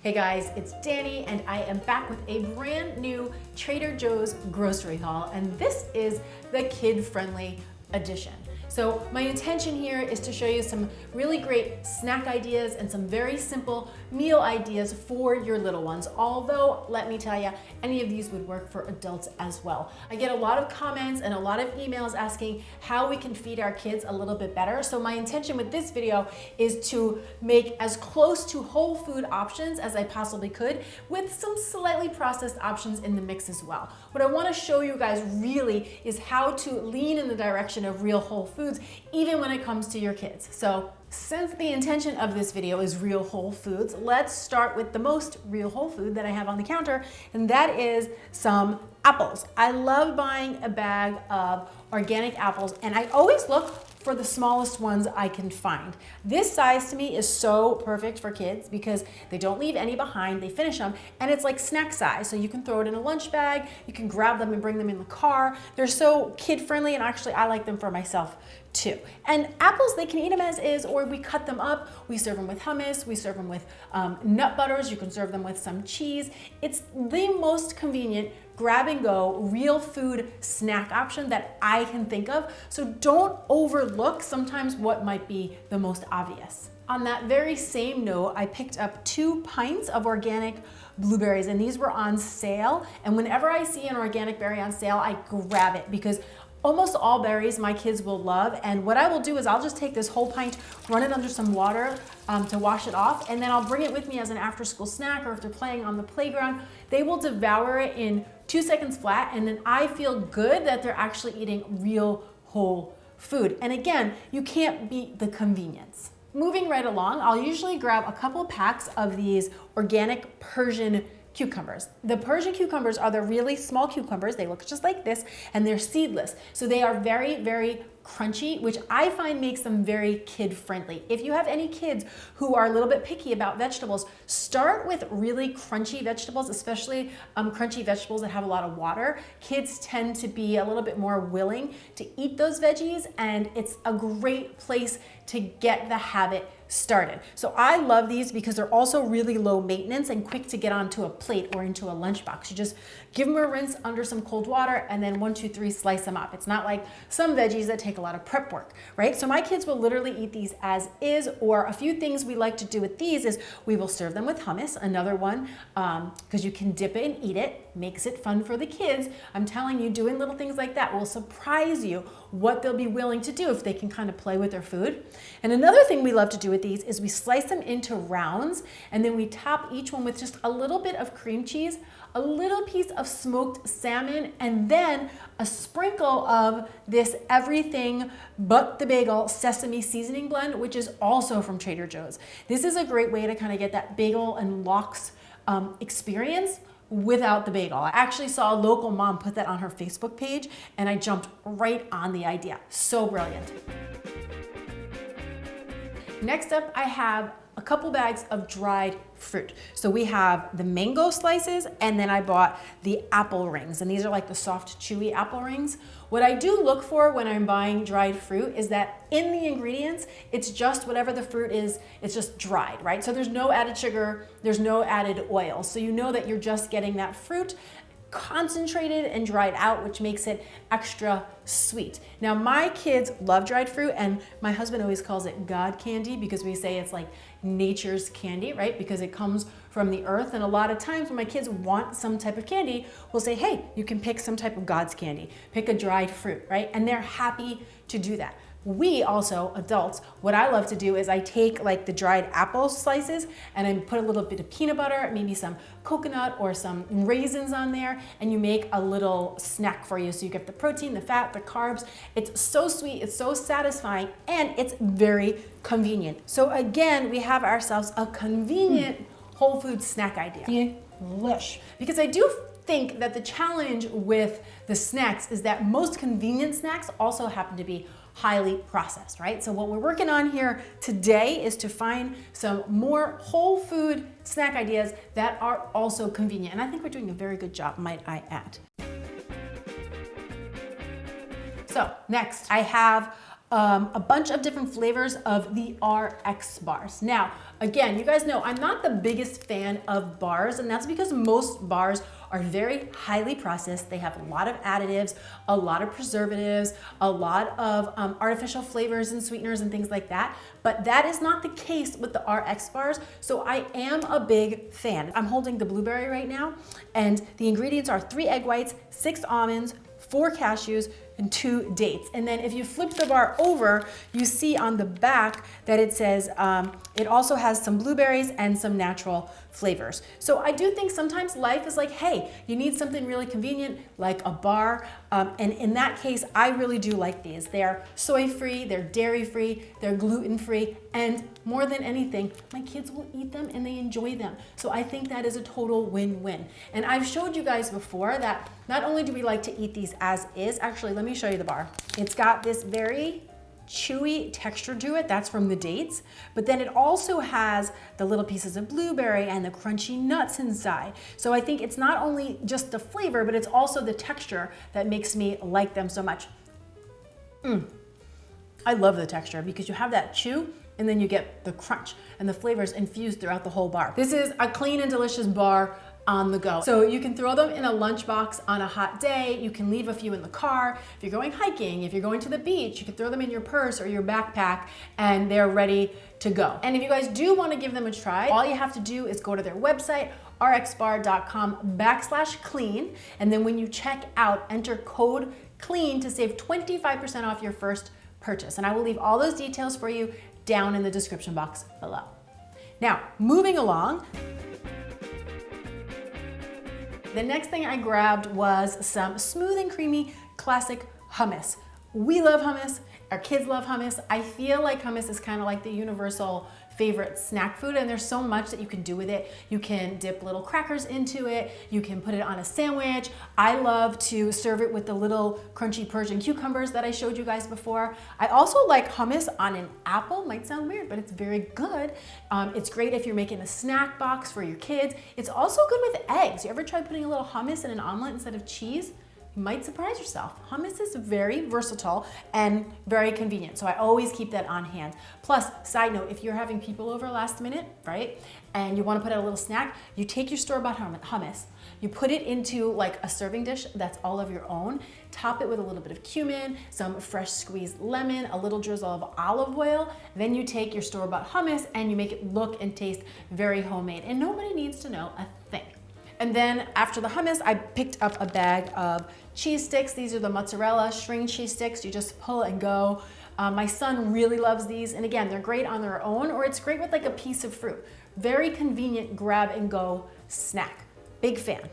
Hey guys, it's Danny and I am back with a brand new Trader Joe's grocery haul, and this is the kid-friendly edition. So my intention here is to show you some really great snack ideas and some very simple meal ideas for your little ones. Although, let me tell you, any of these would work for adults as well. I get a lot of comments and a lot of emails asking how we can feed our kids a little bit better. So my intention with this video is to make as close to whole food options as I possibly could, with some slightly processed options in the mix as well. What I want to show you guys really is how to lean in the direction of real whole foods, even when it comes to your kids. So since the intention of this video is real whole foods, let's start with the most real whole food that I have on the counter, and that is some apples. I love buying a bag of organic apples, and I always look for the smallest ones I can find. This size to me is so perfect for kids because they don't leave any behind, they finish them, and it's like snack size. So you can throw it in a lunch bag, you can grab them and bring them in the car. They're so kid friendly, and actually I like them for myself too. And apples, they can eat them as is, or we cut them up. We serve them with hummus, we serve them with nut butters, you can serve them with some cheese. It's the most convenient grab and go real food snack option that I can think of. So don't overlook sometimes what might be the most obvious. On that very same note, I picked up 2 pints of organic blueberries, and these were on sale. And whenever I see an organic berry on sale, I grab it because almost all berries my kids will love. And what I will do is I'll just take this whole pint, run it under some water to wash it off, and then I'll bring it with me as an after school snack, or if they're playing on the playground, they will devour it in 2 seconds flat, and then I feel good that they're actually eating real whole food. And again, you can't beat the convenience. Moving right along, I'll usually grab a couple packs of these organic Persian cucumbers. The Persian cucumbers are the really small cucumbers. They look just like this, and they're seedless. So they are very, very crunchy, which I find makes them very kid friendly. If you have any kids who are a little bit picky about vegetables, start with really crunchy vegetables, especially crunchy vegetables that have a lot of water. Kids tend to be a little bit more willing to eat those veggies, and it's a great place to get the habit started. So I love these because they're also really low maintenance and quick to get onto a plate or into a lunchbox. You just give them a rinse under some cold water, and then 1, 2, 3, slice them up. It's not like some veggies that take a lot of prep work, right? So my kids will literally eat these as is, or a few things we like to do with these is we will serve them with hummus, another one, because you can dip it and eat it, makes it fun for the kids. I'm telling you, doing little things like that will surprise you what they'll be willing to do if they can kind of play with their food. And another thing we love to do with these is we slice them into rounds, and then we top each one with just a little bit of cream cheese, a little piece of smoked salmon, and then a sprinkle of this everything but the bagel sesame seasoning blend, which is also from Trader Joe's. This is a great way to kind of get that bagel and lox experience without the bagel. I actually saw a local mom put that on her Facebook page, and I jumped right on the idea. So brilliant. Next up, I have a couple bags of dried fruit. So we have the mango slices, and then I bought the apple rings, and these are like the soft, chewy apple rings. What I do look for when I'm buying dried fruit is that in the ingredients, it's just whatever the fruit is, it's just dried, right? So there's no added sugar, there's no added oil. So you know that you're just getting that fruit concentrated and dried out, which makes it extra sweet. Now, my kids love dried fruit, and my husband always calls it God candy because we say it's like nature's candy, right? Because it comes from the earth. And a lot of times when my kids want some type of candy, we'll say, hey, you can pick some type of God's candy, pick a dried fruit, right? And they're happy to do that. We also, adults, what I love to do is I take like the dried apple slices and I put a little bit of peanut butter, maybe some coconut or some raisins on there, and you make a little snack for you. So you get the protein, the fat, the carbs. It's so sweet, it's so satisfying, and it's very convenient. So again, we have ourselves a convenient whole food snack idea. Delish. Because I do think that the challenge with the snacks is that most convenient snacks also happen to be highly processed, right? So what we're working on here today is to find some more whole food snack ideas that are also convenient. And I think we're doing a very good job, might I add. So next, I have a bunch of different flavors of the RX bars. Now, again, you guys know I'm not the biggest fan of bars, and that's because most bars are very highly processed. They have a lot of additives, a lot of preservatives, a lot of artificial flavors and sweeteners and things like that. But that is not the case with the RX bars, so I am a big fan. I'm holding the blueberry right now, and the ingredients are 3 egg whites, 6 almonds, 4 cashews, and 2 dates. And then if you flip the bar over, you see on the back that it says it also has some blueberries and some natural flavors. So I do think sometimes life is like, hey, you need something really convenient like a bar. And in that case, I really do like these. They're soy-free, they're dairy-free, they're gluten-free, and more than anything, my kids will eat them and they enjoy them. So I think that is a total win-win. And I've showed you guys before that not only do we like to eat these as is, actually, let me show you the bar. It's got this very chewy texture to it, that's from the dates, but then it also has the little pieces of blueberry and the crunchy nuts inside. So I think it's not only just the flavor, but it's also the texture that makes me like them so much. I love the texture because you have that chew and then you get the crunch and the flavors infused throughout the whole bar. This is a clean and delicious bar on the go. So you can throw them in a lunchbox on a hot day. You can leave a few in the car. If you're going hiking, if you're going to the beach, you can throw them in your purse or your backpack and they're ready to go. And if you guys do want to give them a try, all you have to do is go to their website, rxbar.com/clean. And then when you check out, enter code CLEAN to save 25% off your first purchase. And I will leave all those details for you down in the description box below. Now, moving along, the next thing I grabbed was some smooth and creamy classic hummus. We love hummus, our kids love hummus. I feel like hummus is kind of like the universal favorite snack food, and there's so much that you can do with it. You can dip little crackers into it, you can put it on a sandwich. I love to serve it with the little crunchy Persian cucumbers that I showed you guys before. I also like hummus on an apple. Might sound weird, but it's very good. It's great if you're making a snack box for your kids. It's also good with eggs. You ever tried putting a little hummus in an omelet instead of cheese? You might surprise yourself. Hummus is very versatile and very convenient, so I always keep that on hand. Plus, side note, if you're having people over last minute, right, and you want to put out a little snack, you take your store-bought hummus, you put it into like a serving dish that's all of your own, top it with a little bit of cumin, some fresh squeezed lemon, a little drizzle of olive oil, then you take your store-bought hummus and you make it look and taste very homemade, and nobody needs to know a thing. And then after the hummus, I picked up a bag of cheese sticks. These are the mozzarella string cheese sticks. You just pull and go. My son really loves these. And again, they're great on their own, or it's great with like a piece of fruit. Very convenient grab and go snack. Big fan.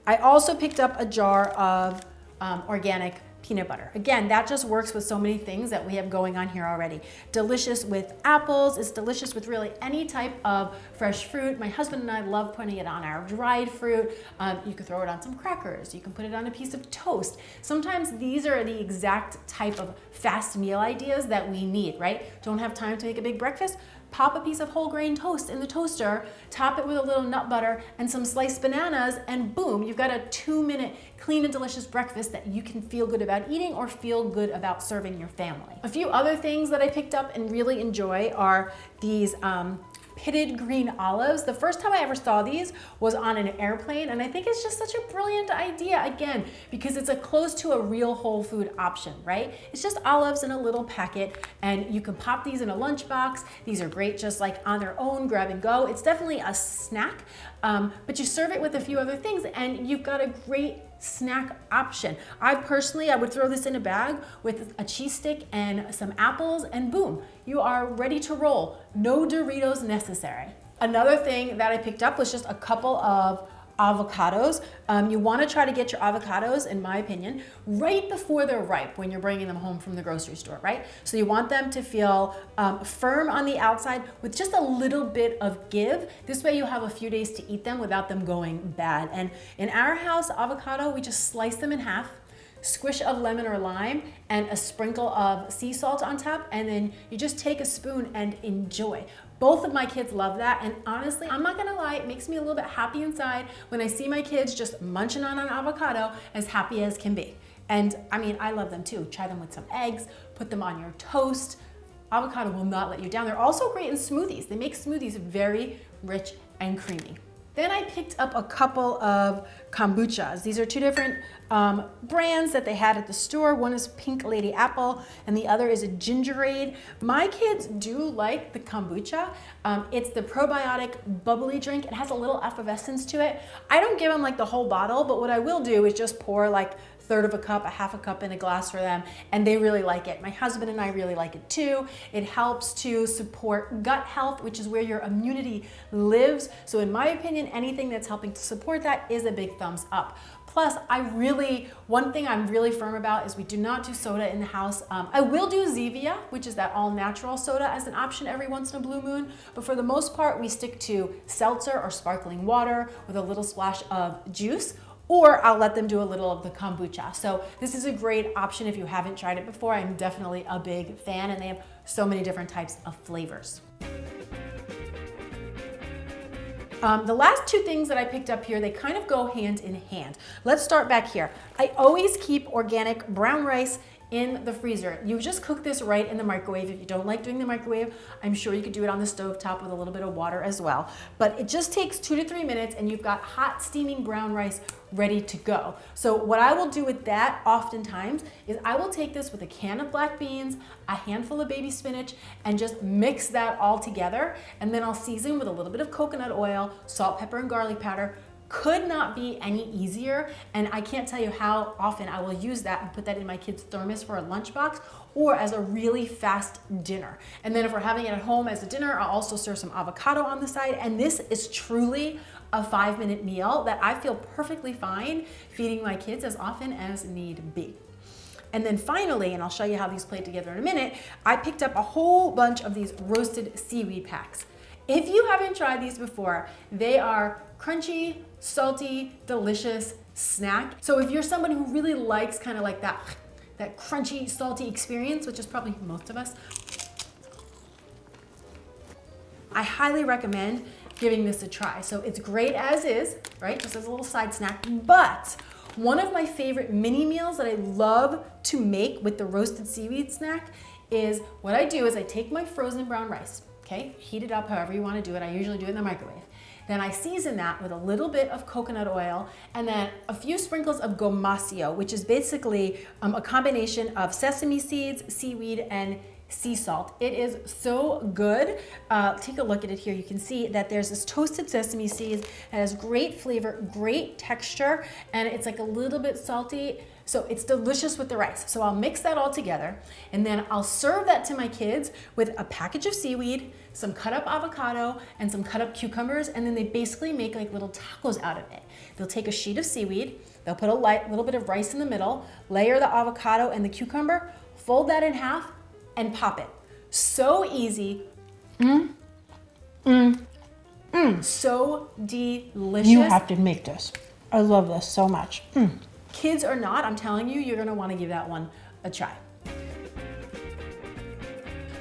I also picked up a jar of organic peanut butter. Again, that just works with so many things that we have going on here already. Delicious with apples, it's delicious with really any type of fresh fruit. My husband and I love putting it on our dried fruit. You can throw it on some crackers, you can put it on a piece of toast. Sometimes these are the exact type of fast meal ideas that we need, right? Don't have time to make a big breakfast? Pop a piece of whole grain toast in the toaster, top it with a little nut butter and some sliced bananas, and boom, you've got a 2-minute clean and delicious breakfast that you can feel good about eating or feel good about serving your family. A few other things that I picked up and really enjoy are these pitted green olives. The first time I ever saw these was on an airplane, and I think it's just such a brilliant idea, again, because it's a close to a real whole food option, right? It's just olives in a little packet, and you can pop these in a lunchbox. These are great just like on their own, grab and go. It's definitely a snack, but you serve it with a few other things, and you've got a great snack option. I would throw this in a bag with a cheese stick and some apples, and boom, you are ready to roll. No Doritos necessary. Another thing that I picked up was just a couple of avocados. You want to try to get your avocados, in my opinion, right before they're ripe when you're bringing them home from the grocery store, right? So you want them to feel firm on the outside with just a little bit of give. This way you have a few days to eat them without them going bad. And in our house, avocado, we just slice them in half, squish of lemon or lime, and a sprinkle of sea salt on top, and then you just take a spoon and enjoy. Both of my kids love that, and honestly, I'm not gonna lie, it makes me a little bit happy inside when I see my kids just munching on an avocado, as happy as can be. And I mean, I love them too. Try them with some eggs, put them on your toast. Avocado will not let you down. They're also great in smoothies. They make smoothies very rich and creamy. Then I picked up a couple of kombuchas. These are two different brands that they had at the store. One is Pink Lady Apple and the other is a Gingerade. My kids do like the kombucha. It's the probiotic bubbly drink. It has a little effervescence to it. I don't give them like the whole bottle, but what I will do is just pour like third of a cup, a half a cup in a glass for them, and they really like it. My husband and I really like it too. It helps to support gut health, which is where your immunity lives. So in my opinion, anything that's helping to support that is a big thumbs up. Plus, one thing I'm really firm about is we do not do soda in the house. I will do Zevia, which is that all natural soda, as an option every once in a blue moon. But for the most part, we stick to seltzer or sparkling water with a little splash of juice, or I'll let them do a little of the kombucha. So this is a great option if you haven't tried it before. I'm definitely a big fan, and they have so many different types of flavors. The last two things that I picked up here, they kind of go hand in hand. Let's start back here. I always keep organic brown rice in the freezer. You just cook this right in the microwave. If you don't like doing the microwave, I'm sure you could do it on the stove top with a little bit of water as well. But it just takes 2 to 3 minutes and you've got hot steaming brown rice ready to go. So what I will do with that oftentimes is I will take this with a can of black beans, a handful of baby spinach, and just mix that all together. And then I'll season with a little bit of coconut oil, salt, pepper, and garlic powder. Could not be any easier, and I can't tell you how often I will use that and put that in my kids' thermos for a lunchbox or as a really fast dinner. And then if we're having it at home as a dinner, I'll also serve some avocado on the side, and this is truly a 5-minute meal that I feel perfectly fine feeding my kids as often as need be. And then finally, and I'll show you how these play together in a minute, I picked up a whole bunch of these roasted seaweed packs. If you haven't tried these before, they are crunchy, salty, delicious snack. So if you're someone who really likes kind of like that crunchy, salty experience, which is probably most of us, I highly recommend giving this a try. So it's great as is, right? Just as a little side snack. But one of my favorite mini meals that I love to make with the roasted seaweed snack is what I do is I take my frozen brown rice, okay? Heat it up however you want to do it. I usually do it in the microwave. Then I season that with a little bit of coconut oil and then a few sprinkles of gomasio, which is basically a combination of sesame seeds, seaweed, and sea salt. It is so good. Take a look at it here. You can see that there's this toasted sesame seeds. It has great flavor, great texture, and it's like a little bit salty. So it's delicious with the rice. So I'll mix that all together and then I'll serve that to my kids with a package of seaweed, some cut up avocado, and some cut up cucumbers, and then they basically make like little tacos out of it. They'll take a sheet of seaweed, they'll put a little bit of rice in the middle, layer the avocado and the cucumber, fold that in half, and pop it. So easy. So delicious. You have to make this. I love this so much. Kids or not, I'm telling you, you're gonna wanna give that one a try.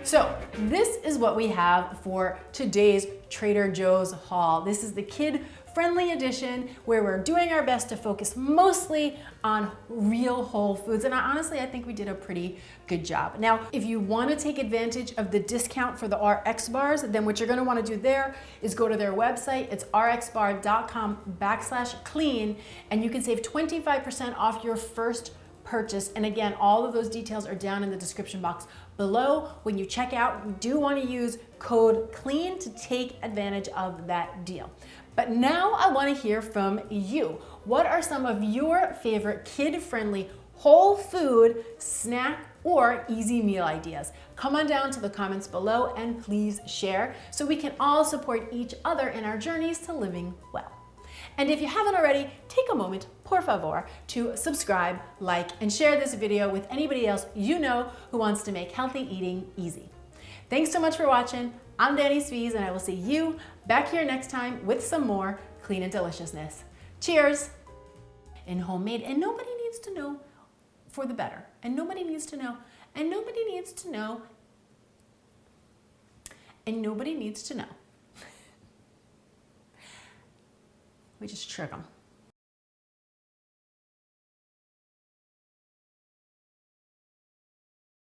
So this is what we have for today's Trader Joe's haul. This is the kid-friendly edition where we're doing our best to focus mostly on real whole foods. And honestly, I think we did a pretty good job. Now, if you wanna take advantage of the discount for the RX bars, then what you're gonna wanna do there is go to their website. It's rxbar.com/clean, and you can save 25% off your first purchase. And again, all of those details are down in the description box below. When you check out, we do want to use code CLEAN to take advantage of that deal. But now I want to hear from you. What are some of your favorite kid-friendly whole food, snack, or easy meal ideas? Come on down to the comments below and please share so we can all support each other in our journeys to living well. And if you haven't already, take a moment, por favor, to subscribe, like, and share this video with anybody else you know who wants to make healthy eating easy. Thanks so much for watching. I'm Dani Spies, and I will see you back here next time with some more clean and deliciousness. Cheers! And homemade, and nobody needs to know for the better. And nobody needs to know, and nobody needs to know, and nobody needs to know. We just trick them.